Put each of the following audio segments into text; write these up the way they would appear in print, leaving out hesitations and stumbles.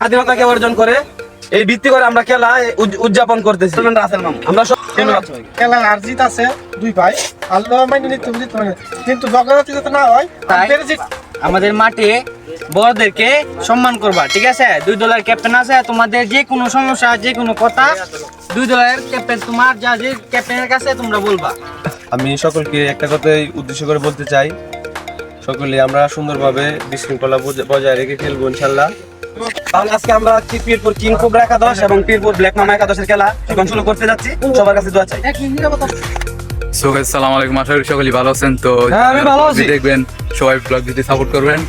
স্বাধীনতাকে অর্জন করে এই ভিত্তি করে আমরা খেলা উদযাপন করতেছি। আমরা খেলা আর জিত আছে দুই ভাই, আল্লাহ মাইনে নিতে বুঝতে পারে, কিন্তু জগন্নাথ যাতে না হয় আমাদের মাঠে বড়দেরকে সম্মান করবা, ঠিক আছে? দুই দলের ক্যাপ্টেন আছে, তোমাদের যে কোনো সমস্যা যে কোনো কথা দুই দলের ক্যাপ্টেন তোমার যা যে ক্যাপ্টেনের কাছে তোমরা বলবা। আমি সকলকে একটা কথাই উদ্দেশ্য করে বলতে চাই, সকলে আমরা সুন্দরভাবে বিশৃঙ্খলা বজায় রেখে খেলবো ইনশাল্লাহ। তাহলে আজকে আমরা পীরপুর কিং কোবরা একাদশ এবং পীরপুর ব্ল্যাক মামা একাদশের খেলা এখন শুরু করতে যাচ্ছি। সবার কাছে দোয়া চাই। সো গাইস, আসসালামু আলাইকুম। আশা করি সকলেই ভালো আছেন। তো আমি ভালো আছি। দেখবেন সবাই ব্লগ দিতে সাপোর্ট করবেন।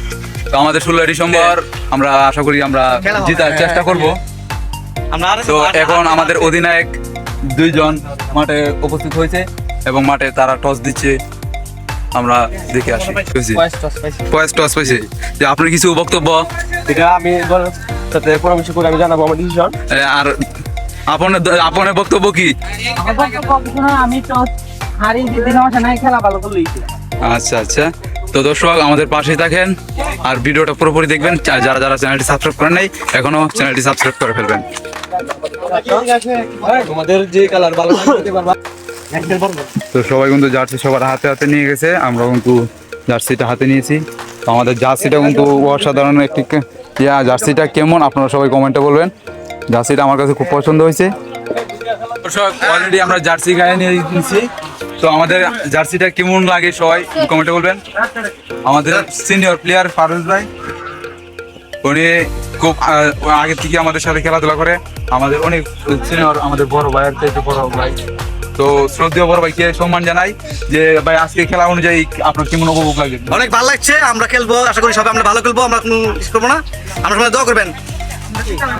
তো আমাদের 16 ডিসেম্বর আমরা আশা করি আমরা জেতার চেষ্টা করব। তো এখন আমাদের অধিনায়ক দুইজন মাঠে উপস্থিত হয়েছে এবং মাঠে তারা টস দিচ্ছে, আমরা দেখে আসি। পয়েস টস পাইছে যে আপনার কিছু বক্তব্য? এটা আমি সাথে পরামর্শ করে আমি জানাবো আমার ডিসিশন। আর আপনার বক্তব্য কি? আমি তো হারি দিন নাই, খেলা ভালো করলেই। আচ্ছা আচ্ছা, তো দর্শক আমাদের পাশেই থাকেন আর ভিডিওটা পুরোপুরি দেখবেন। যারা যারা চ্যানেলটি সাবস্ক্রাইব করেন নাই এখনো চ্যানেলটি সাবস্ক্রাইব করে ফেলবেন। তোমাদের যে কালার ভালো করতে পারবা। তো সবাই কিন্তু জার্সি সবার হাতে হাতে নিয়ে গেছে, আমরা কিন্তু জার্সিটা হাতে নিয়েছি। তো আমাদের জার্সিটা কিন্তু অসাধারণ একটি জার্সিটা কেমন আপনারা সবাই কমেন্টে বলবেন। জার্সিটা আমার কাছে খুব পছন্দ হয়েছে। দর্শক অলরেডি আমরা জার্সি গায়ে নিয়ে নিয়েছি, তো আমাদের জার্সিটা কেমন লাগে সবাই কমেন্টে বলবেন। আমাদের সিনিয়র প্লেয়ার ফারুজ ভাই, উনি খুব আগে থেকে আমাদের সাথে খেলাধুলা করে, আমাদের অনেক সিনিয়র, আমাদের বড় ভাইয়ের থেকে বড় ভাই। তো শ্রদ্ধেয় বড় ভাইকে সম্মান জানাই যে ভাই আজকে খেলা অনুযায়ী আপনার কেমন উপভোগ লাগে? অনেক ভালো লাগছে, আমরা খেলবো, আশা করি সবাই আমরা ভালো খেলবো, আমরা কোনো কিছু করবো না, আমরা সবাই দোয়া করবেন।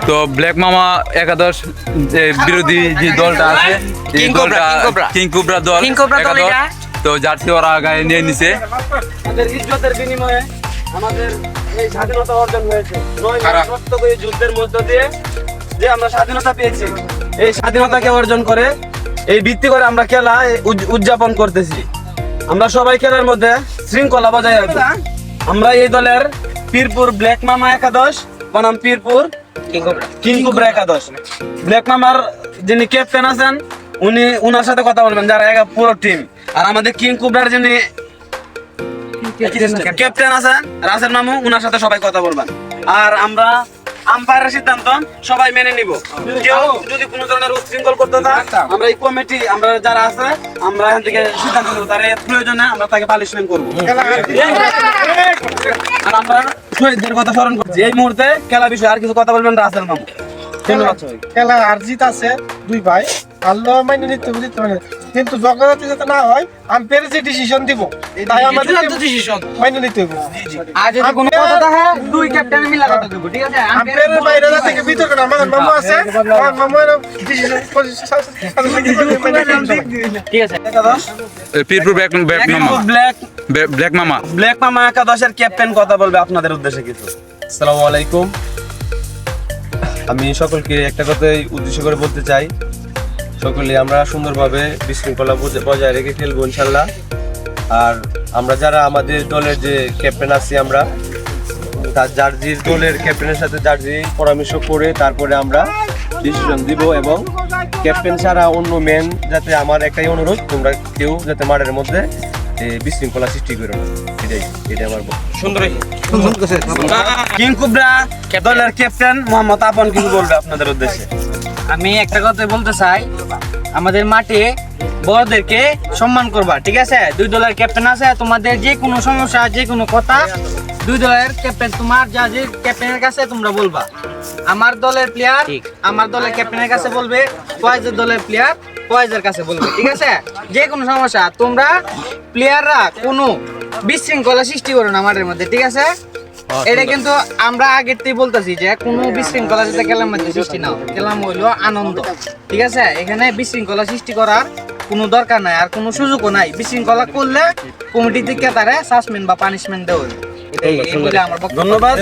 তো ব্ল্যাক মামা একাদশ যে বিরোধী যে দলটা আছে, এই দলটা কিং কোবরা দল একাদশ, তো জার্সি ওরা গায়ে নিয়ে নিছে। আমাদের ইজ্জতের বিনিময়ে আমাদের এই স্বাধীনতা অর্জন হয়েছে। 9 মাস রক্ত করে যুদ্ধের মধ্য দিয়ে যে আমরা স্বাধীনতা পেয়েছি, এই স্বাধীনতাকে অর্জন করে এই ভিত্তি করে আমরা খেলা উদযাপন করতেছি। আমরা সবাই খেলার মধ্যে শৃঙ্খলা বজায় রাখবো। আমরা এই দলের পীরপুর ব্ল্যাক মামা একাদশ বনাম পীরপুর কিং কোবরা একাদশ। ব্ল্যাক মামার যিনি ক্যাপ্টেন আছেন উনার সাথে কথা বলবেন, যারা পুরো টিম। আর আমাদের কিং কোবরার যিনি ক্যাপ্টেন আছেন রাসেল মামু, উনার সাথে সবাই কথা বলবেন। আর আমরা আম্পায়ারের সিদ্ধান্ত সবাই মেনে নিব। কেউ যদি কোনো ধরনের উচ্ছৃঙ্খল করতে থাকে, আমরা এই কমিটি আমরা যারা আছে আমরা এখান থেকে সিদ্ধান্ত নেব, তার প্রয়োজনে আমরা তাকে পানিশমেন্ট করবো। আর আমরা শহীদদের কথা স্মরণ করছি। এই মুহূর্তে খেলা বিষয়ে আর কিছু কথা বলবেন রাসেল মামু। খেলা আর জিত আছে দুই ভাই, আল্লাহ মাইনে নিতে বুঝতে পারে, কিন্তু জগন্নাথ যাতে না হয় আম্পায়ার যে ডিসিশন দিব তাই আমাদের মাইনে নিতে হবে। আর যদি কোনো কথা থাকে দুই ক্যাপ্টেন মিলা কথা দেব, ঠিক আছে? আম্পায়ারের বাইরে থেকে ভিতরে না, আমার মামু আছে, আমার মামুর ডিসিশন ঠিক আছে। পীরপুর ব্ল্যাক মামা একাদশের ক্যাপ্টেন কথা বলবে আপনাদের উদ্দেশ্যে কিছু। আসসালামু আলাইকুম। আমি সকলকে একটা কথাই উদ্দেশ্য করে বলতে চাই, সকলে আমরা সুন্দরভাবে বিশৃঙ্খলা বজায় রেখে খেলবো ইনশাল্লাহ। আর আমরা যারা আমাদের দলের যে ক্যাপ্টেন আছি, আমরা তার জার্সির দলের ক্যাপ্টেনের সাথে জার্সি পরামর্শ করে তারপরে আমরা ডিসিশন দিব। এবং ক্যাপ্টেন ছাড়া অন্য মেন যাতে, আমার একটাই অনুরোধ, তোমরা কেউ যাতে মাঠের মধ্যে বিশৃঙ্খলা সৃষ্টি করো না, এটাই আমার সুন্দর কিং কোবরা দলের ক্যাপ্টেন মোহাম্মদ আপন কিছু বলবে আপনাদের উদ্দেশ্যে। আমি একটা কথা বলতে চাই, আমাদের মাঠে বড়দেরকে সম্মান করবা, ঠিক আছে? দুই দলের ক্যাপ্টেন আছে, তোমাদের যে কোনো সমস্যা যে কোনো কথা দুই দলের ক্যাপ্টেন তোমার যা যে ক্যাপ্টেনের কাছে তোমরা বলবা। আমার দলের প্লেয়ার আমার দলের ক্যাপ্টেনের কাছে বলবে, ফয়েজের দলের প্লেয়ার ফয়েজের কাছে বলবে, ঠিক আছে? যে কোনো সমস্যা তোমরা প্লেয়াররা কোনো বিশৃঙ্খলা সৃষ্টি করো না আমাদের মধ্যে, ঠিক আছে? এটা কিন্তু আমরা আগের থেকে বলতেছি যে কোনো বিশৃঙ্খলা যাতে খেলার মধ্যে সৃষ্টি না হয়। খেলাম হইলো আনন্দ, ঠিক আছে? এখানে বিশৃঙ্খলা সৃষ্টি করার কোনো দরকার নাই, আর কোনো সুযোগও নাই। বিশৃঙ্খলা করলে কমিটি থেকে তারা সাসপেন্ড বা পানিশমেন্ট দেওয়া হবে। ধন্যবাদ।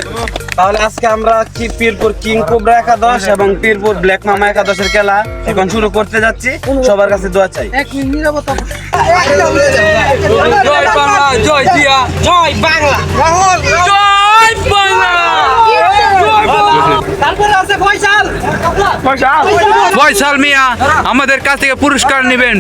তাহলে আজকে আমরা পীরপুর কিং কোবরা একাদশ এবং পীরপুর ব্ল্যাক মামা একাদশের খেলা এখন শুরু করতে যাচ্ছি। সবার কাছে দোয়া চাই। জয় বাংলা, জয় জিয়া, জয় বাংলা, জয় বাংলা, জয় তারপরে আছে ফয়সাল। ফয়সাল মিয়া আমাদের কাছ থেকে পুরস্কার নেবেন।